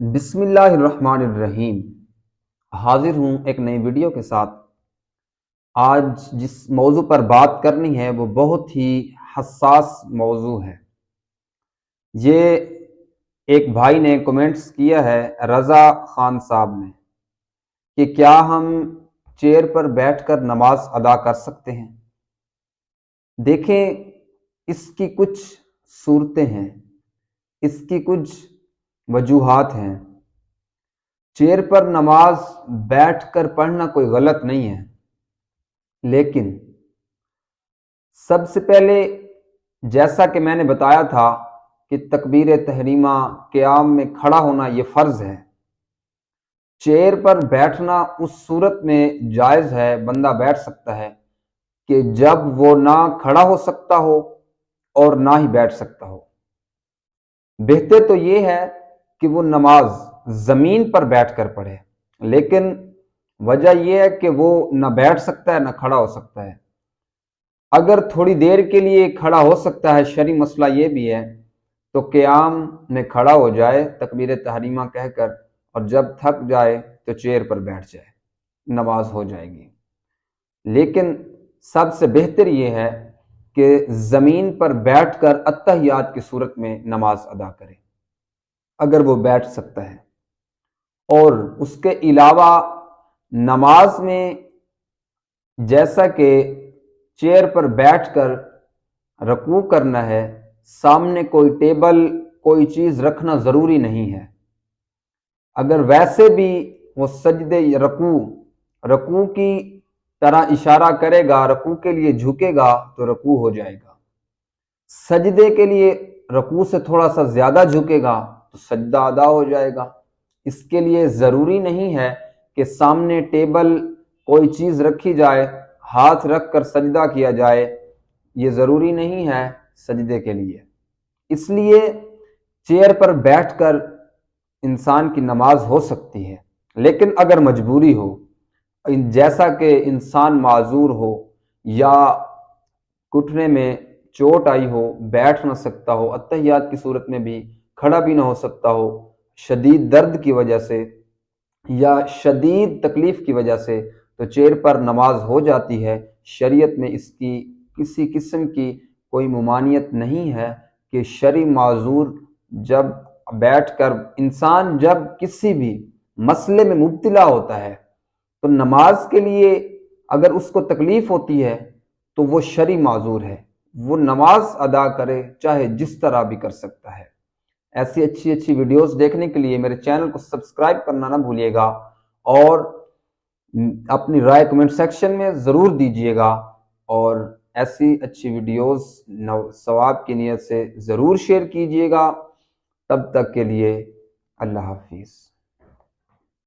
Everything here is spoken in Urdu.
بسم اللہ الرحمن الرحیم۔ حاضر ہوں ایک نئی ویڈیو کے ساتھ۔ آج جس موضوع پر بات کرنی ہے وہ بہت ہی حساس موضوع ہے۔ یہ ایک بھائی نے کمنٹس کیا ہے، رضا خان صاحب نے، کہ کیا ہم چیئر پر بیٹھ کر نماز ادا کر سکتے ہیں؟ دیکھیں، اس کی کچھ صورتیں ہیں، اس کی کچھ وجوہات ہیں۔ چیئر پر نماز بیٹھ کر پڑھنا کوئی غلط نہیں ہے، لیکن سب سے پہلے جیسا کہ میں نے بتایا تھا کہ تکبیر تحریمہ قیام میں کھڑا ہونا یہ فرض ہے۔ چیئر پر بیٹھنا اس صورت میں جائز ہے، بندہ بیٹھ سکتا ہے کہ جب وہ نہ کھڑا ہو سکتا ہو اور نہ ہی بیٹھ سکتا ہو۔ بہتر تو یہ ہے کہ وہ نماز زمین پر بیٹھ کر پڑھے، لیکن وجہ یہ ہے کہ وہ نہ بیٹھ سکتا ہے نہ کھڑا ہو سکتا ہے۔ اگر تھوڑی دیر کے لیے کھڑا ہو سکتا ہے، شرعی مسئلہ یہ بھی ہے، تو قیام میں کھڑا ہو جائے تکبیر تحریمہ کہہ کر، اور جب تھک جائے تو چیئر پر بیٹھ جائے، نماز ہو جائے گی۔ لیکن سب سے بہتر یہ ہے کہ زمین پر بیٹھ کر اتحیات کی صورت میں نماز ادا کرے، اگر وہ بیٹھ سکتا ہے۔ اور اس کے علاوہ نماز میں جیسا کہ چیئر پر بیٹھ کر رکوع کرنا ہے، سامنے کوئی ٹیبل کوئی چیز رکھنا ضروری نہیں ہے۔ اگر ویسے بھی وہ سجدے رکوع کی طرح اشارہ کرے گا، رکوع کے لیے جھکے گا تو رکوع ہو جائے گا۔ سجدے کے لیے رکوع سے تھوڑا سا زیادہ جھکے گا تو سجدہ ادا ہو جائے گا۔ اس کے لیے ضروری نہیں ہے کہ سامنے ٹیبل کوئی چیز رکھی جائے، ہاتھ رکھ کر سجدہ کیا جائے، یہ ضروری نہیں ہے سجدے کے لیے۔ اس لیے چیئر پر بیٹھ کر انسان کی نماز ہو سکتی ہے، لیکن اگر مجبوری ہو، جیسا کہ انسان معذور ہو یا گھٹنے میں چوٹ آئی ہو، بیٹھ نہ سکتا ہو، اتحیات کی صورت میں بھی کھڑا بھی نہ ہو سکتا ہو، شدید درد کی وجہ سے یا شدید تکلیف کی وجہ سے، تو چیئر پر نماز ہو جاتی ہے۔ شریعت میں اس کی کسی قسم کی کوئی ممانعت نہیں ہے کہ شرعی معذور جب بیٹھ کر انسان جب کسی بھی مسئلے میں مبتلا ہوتا ہے تو نماز کے لیے اگر اس کو تکلیف ہوتی ہے تو وہ شرعی معذور ہے، وہ نماز ادا کرے، چاہے جس طرح بھی کر سکتا ہے۔ ایسی اچھی ویڈیوز دیکھنے کے لیے میرے چینل کو سبسکرائب کرنا نہ بھولیے گا، اور اپنی رائے کمنٹ سیکشن میں ضرور دیجیے گا، اور ایسی اچھی ویڈیوز ثواب کی نیت سے ضرور شیئر کیجیے گا۔ تب تک کے لیے اللہ حافظ۔